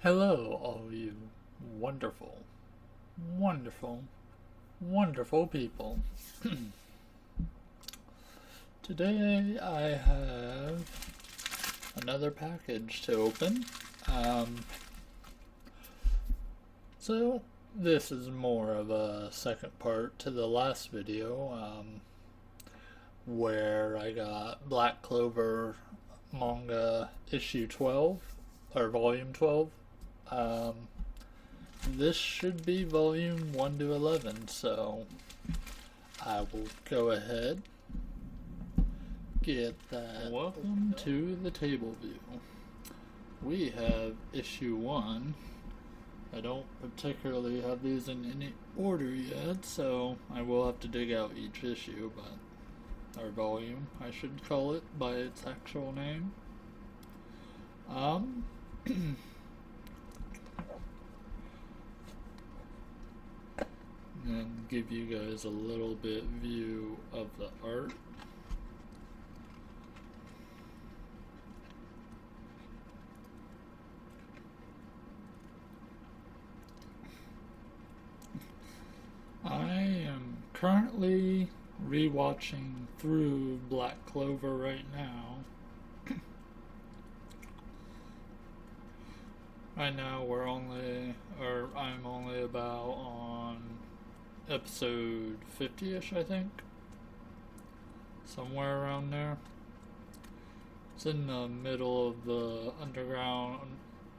Hello, all you wonderful, wonderful, wonderful people. Today I have another package to open. Um, so, this is more of a second part to the last video where I got Black Clover Manga issue 12, or volume 12. Um, this should be volume 1 to 11, so I will go ahead, get that. Welcome to the table view. We have issue 1. I don't particularly have these in any order yet, so I will have to dig out each issue, or volume, I should call it by its actual name. And give you guys a little bit view of the art. I am currently rewatching through Black Clover right now. Right now I'm only about on episode 50-ish, I think. Somewhere around there. It's in the middle of the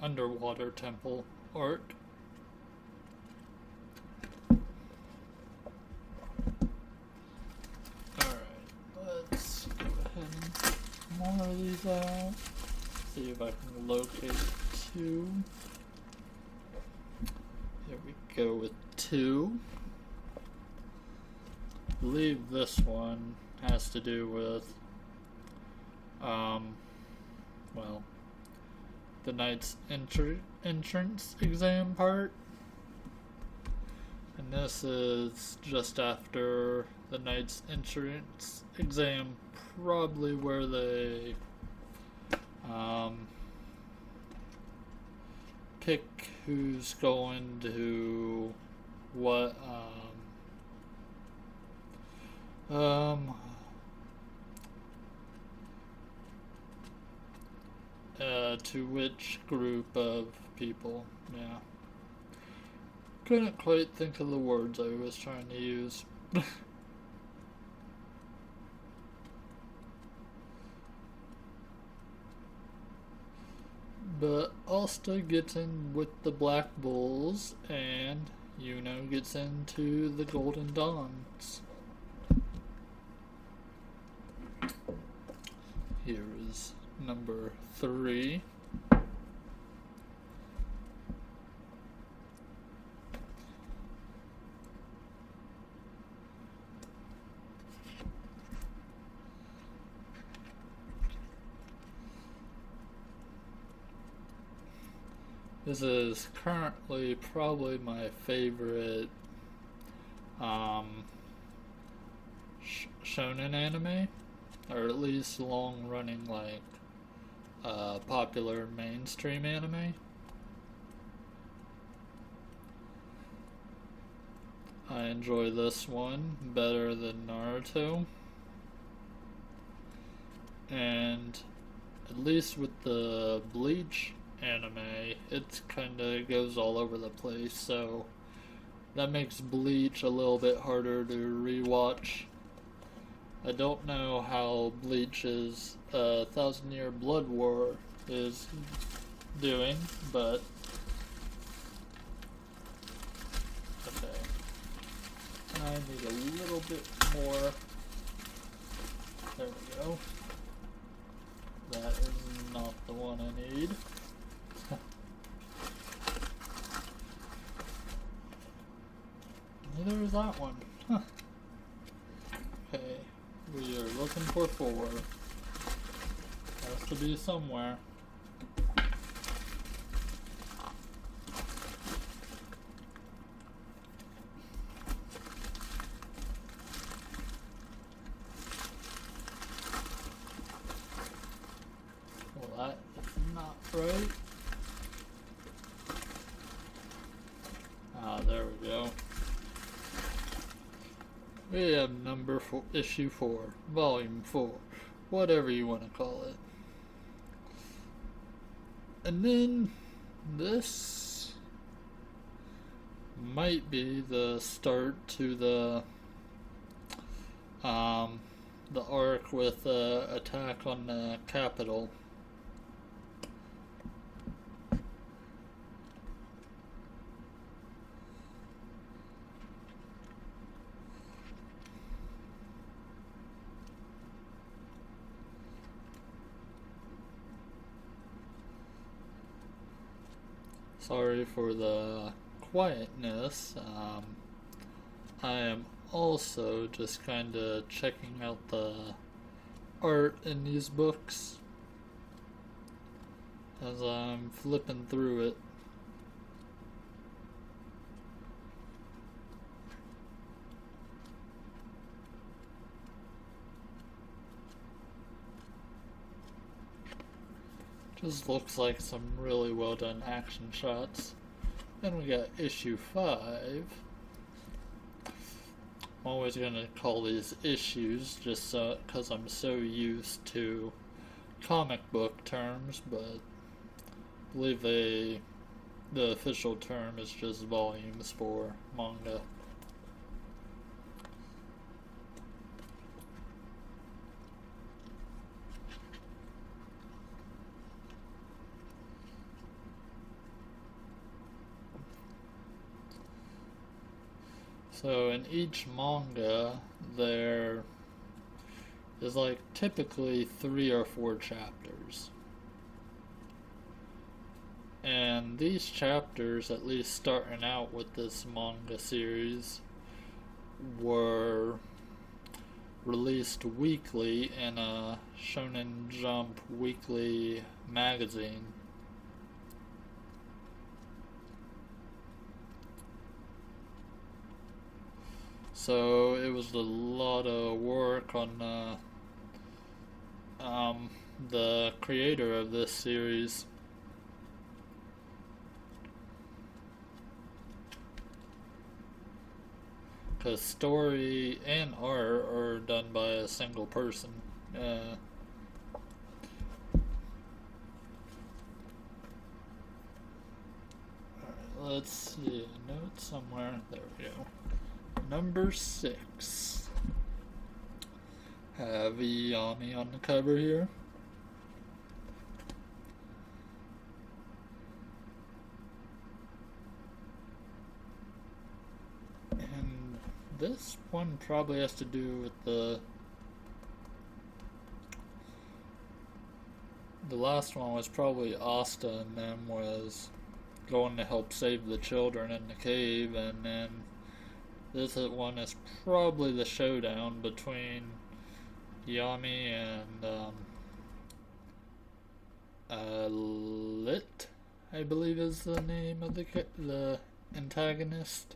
underwater temple arc. Alright, let's go ahead and get more of these out. See if I can locate 2. Here we go with 2. I believe this one has to do with, the knight's entrance exam part. And this is just after the knight's entrance exam, probably where they, pick who's going to what, to which group of people. Yeah. Couldn't quite think of the words I was trying to use. But Asta gets in with the Black Bulls, and Yuno gets into the Golden Dawns. Here is number 3. This is currently probably my favorite shonen anime, or at least long running popular mainstream anime. I enjoy this one better than Naruto, and at least with the Bleach anime, it kinda goes all over the place, so that makes Bleach a little bit harder to rewatch. I don't know how Bleach's 1,000-Year Blood War is doing, but okay. I need a little bit more. There we go. That is not the one I need. Neither is that one. Huh. Okay, we are looking for 4. Has to be somewhere. Well, that is not right. We have issue 4, volume 4, whatever you want to call it. And then this might be the start to the arc with attack on the Capitol. Sorry for the quietness. I am also just kind of checking out the art in these books as I'm flipping through it. Just looks like some really well done action shots. Then we got issue 5. I'm always gonna call these issues just because I'm so used to comic book terms, but I believe the official term is just volumes for manga. So in each manga, there is like typically 3 or 4 chapters. And these chapters, at least starting out with this manga series, were released weekly in a Shonen Jump weekly magazine. So it was a lot of work on the creator of this series. Because story and art are done by a single person. Alright, let's see, a note somewhere. There we go. Number 6. Have Yami on the cover here. And this one probably has to do with the last one was probably Asta and them was going to help save the children in the cave, and then this one is probably the showdown between Yami and Lit, I believe is the name of the antagonist.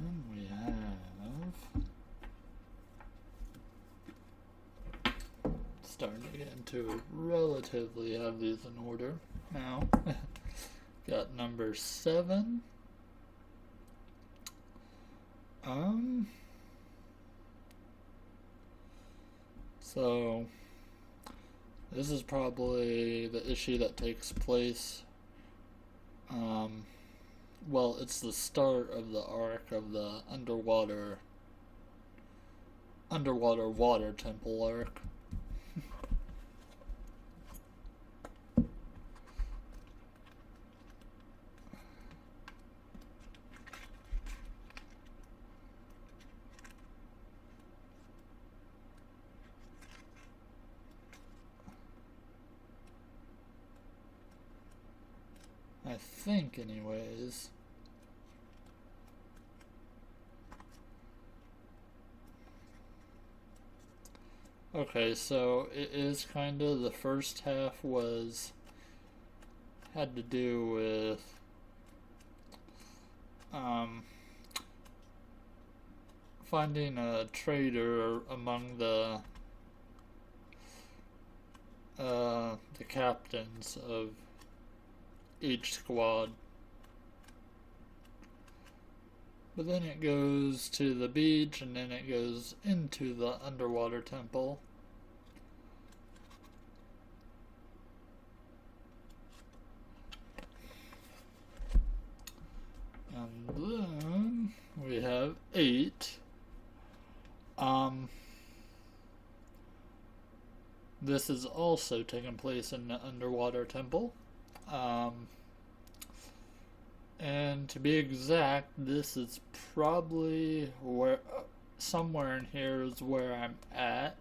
And we have starting to get into relatively have these in order now. Got number 7. So this is probably the issue that takes place well, it's the start of the arc of the underwater water temple arc. I think anyways. Okay, so it is kind of the first half was had to do with um, finding a traitor among the captains of each squad. But then it goes to the beach, and then it goes into the underwater temple. And then we have 8. This is also taking place in the underwater temple. Um, and to be exact, this is probably where somewhere in here is where I'm at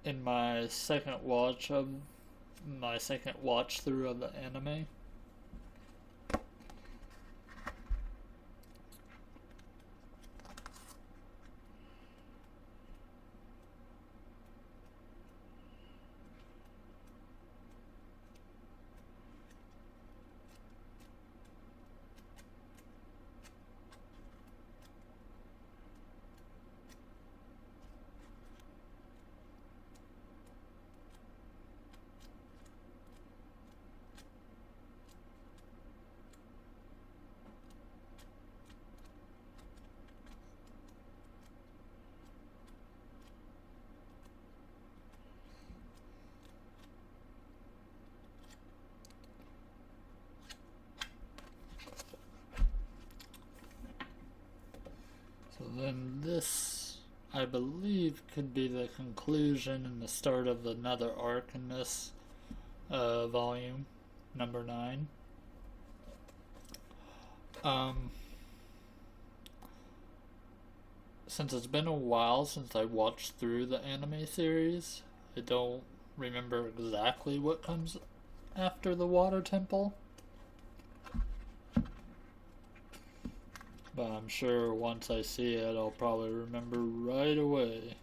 in my second watch through of the anime. So then this, I believe, could be the conclusion and the start of another arc in this volume, number 9. Um, since it's been a while since I watched through the anime series, I don't remember exactly what comes after the water temple. But I'm sure once I see it, I'll probably remember right away.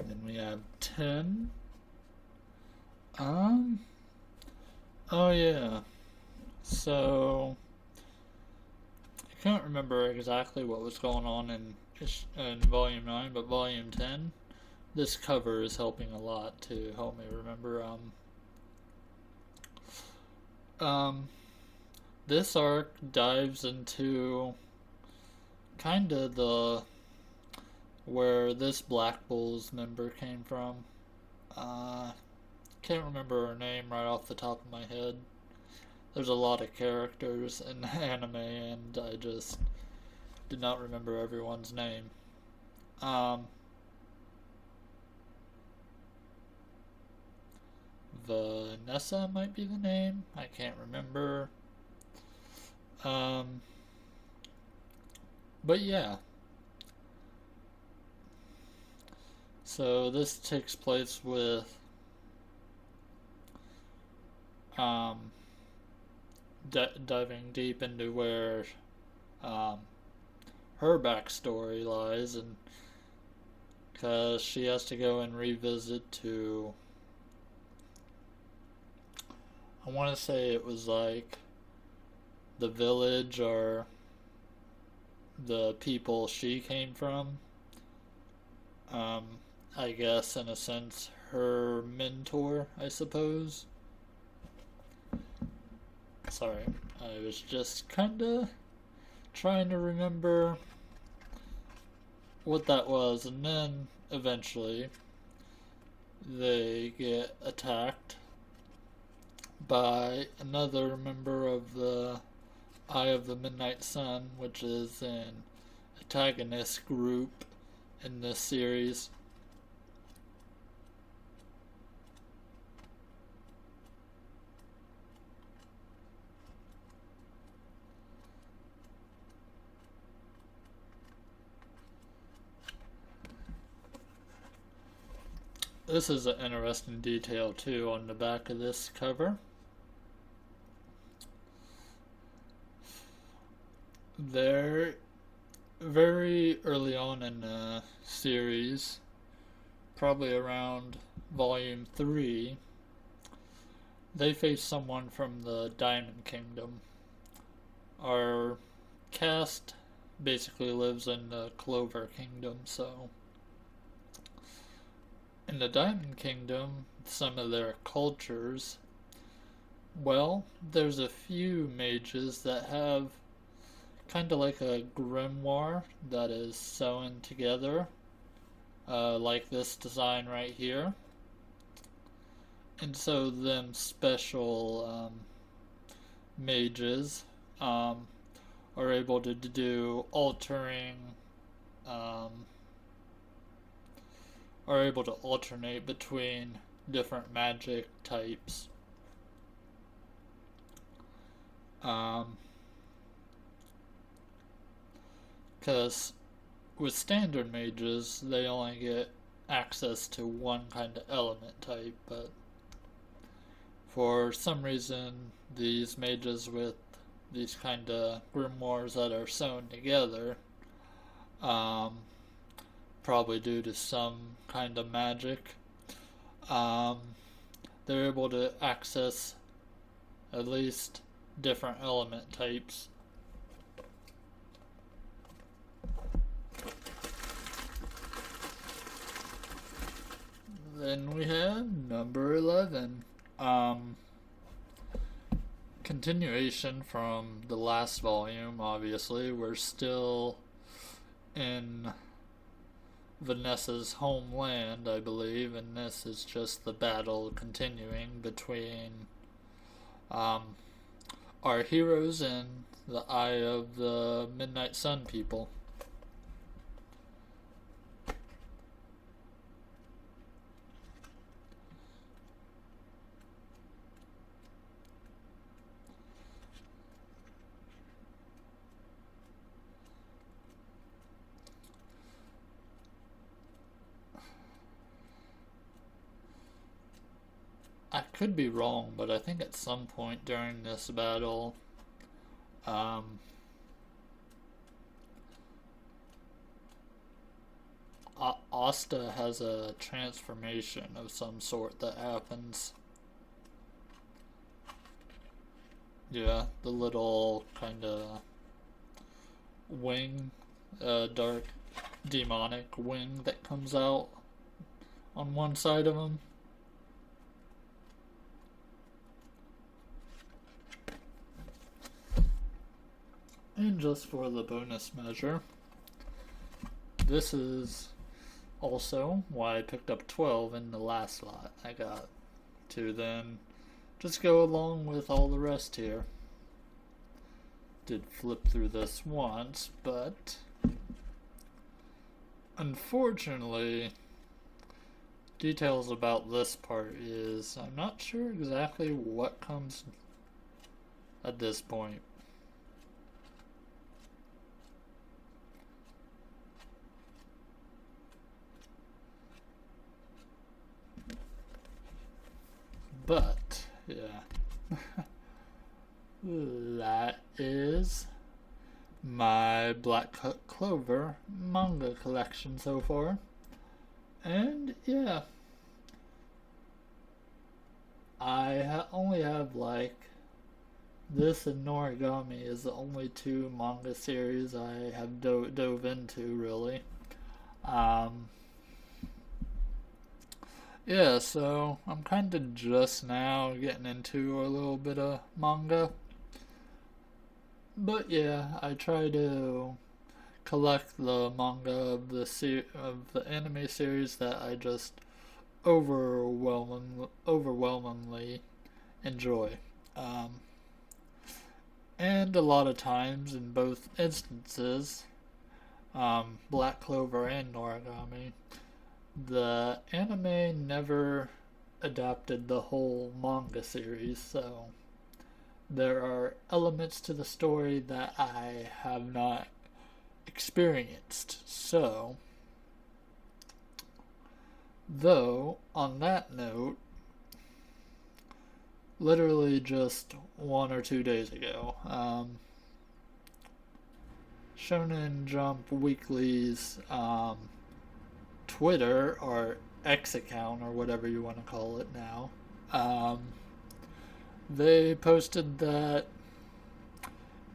Then we have 10. Oh yeah. So I can't remember exactly what was going on in volume 9, but volume 10, this cover is helping a lot to help me remember. Um, this arc dives into kind of the where this Black Bulls member came from. Uh, can't remember her name right off the top of my head. There's a lot of characters in the anime, and I just did not remember everyone's name. Um, Vanessa might be the name. I can't remember. Um, but yeah. So this takes place with um, diving deep into where um, her backstory lies, and because she has to go and revisit to, I want to say it was like the village or the people she came from. Um, I guess in a sense her mentor, I suppose. Sorry, I was just kinda trying to remember what that was, and then eventually they get attacked by another member of the Eye of the Midnight Sun, which is an antagonist group in this series. This is an interesting detail too on the back of this cover. They're very early on in the series, probably around volume 3, they face someone from the Diamond Kingdom. Our cast basically lives in the Clover Kingdom, so in the Diamond Kingdom, some of their cultures, well, there's a few mages that have kind of like a grimoire that is sewn together, like this design right here. And so them special mages are able to do altering, um, are able to alternate between different magic types. Because with standard mages, they only get access to one kind of element type, but for some reason, these mages with these kind of grimoires that are sewn together, probably due to some kind of magic, um, they're able to access at least different element types. Then we have number 11. Continuation from the last volume, obviously. We're still in Vanessa's homeland, I believe, and this is just the battle continuing between our heroes and the Eye of the Midnight Sun people. I could be wrong, but I think at some point during this battle, Asta has a transformation of some sort that happens. Yeah, the little kind of wing, dark demonic wing that comes out on one side of him. And just for the bonus measure, this is also why I picked up 12 in the last lot. I got to then just go along with all the rest here. Did flip through this once, but unfortunately, details about this part is I'm not sure exactly what comes at this point. But, yeah. That is my Black Clover manga collection so far. And, yeah. I only have, like, this and Noragami is the only two manga series I have dove into, really. Yeah, so I'm kind of just now getting into a little bit of manga. But yeah, I try to collect the manga of the anime series that I just overwhelmingly enjoy. And a lot of times, in both instances, Black Clover and Noragami, the anime never adapted the whole manga series, so there are elements to the story that I have not experienced. So, Though, on that note, literally just 1 or 2 days ago, Shonen Jump Weekly's Twitter, or X account, or whatever you want to call it now, um, they posted that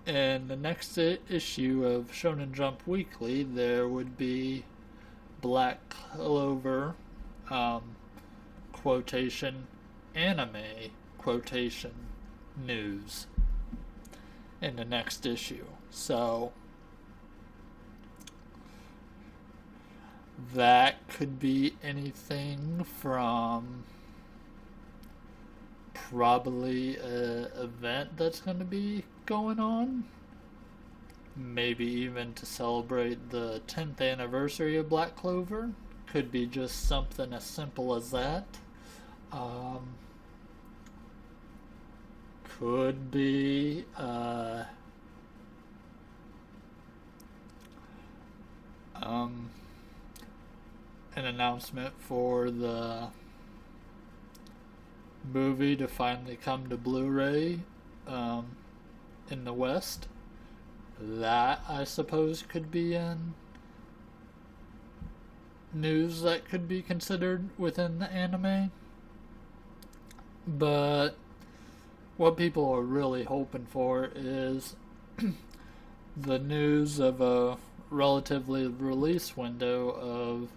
in the next issue of Shonen Jump Weekly, there would be Black Clover, um, quotation, anime, quotation, news in the next issue. So, that could be anything from probably an event that's going to be going on, maybe even to celebrate the 10th anniversary of Black Clover. Could be just something as simple as that. Could be an announcement for the movie to finally come to Blu-ray in the West. That, I suppose, could be in news that could be considered within the anime. But what people are really hoping for is the news of a relatively release window of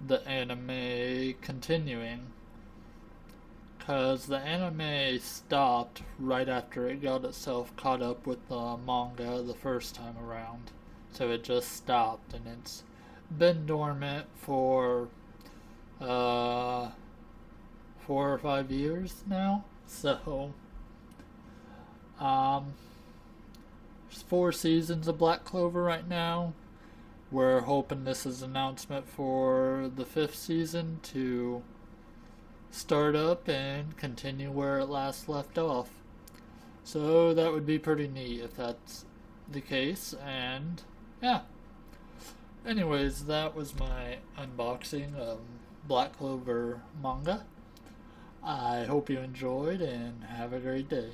the anime continuing. Because the anime stopped right after it got itself caught up with the manga the first time around. So it just stopped, and it's been dormant for 4 or 5 years now. So there's 4 seasons of Black Clover right now. We're hoping this is an announcement for the 5th season to start up and continue where it last left off. So that would be pretty neat if that's the case. And yeah. Anyways, that was my unboxing of Black Clover manga. I hope you enjoyed and have a great day.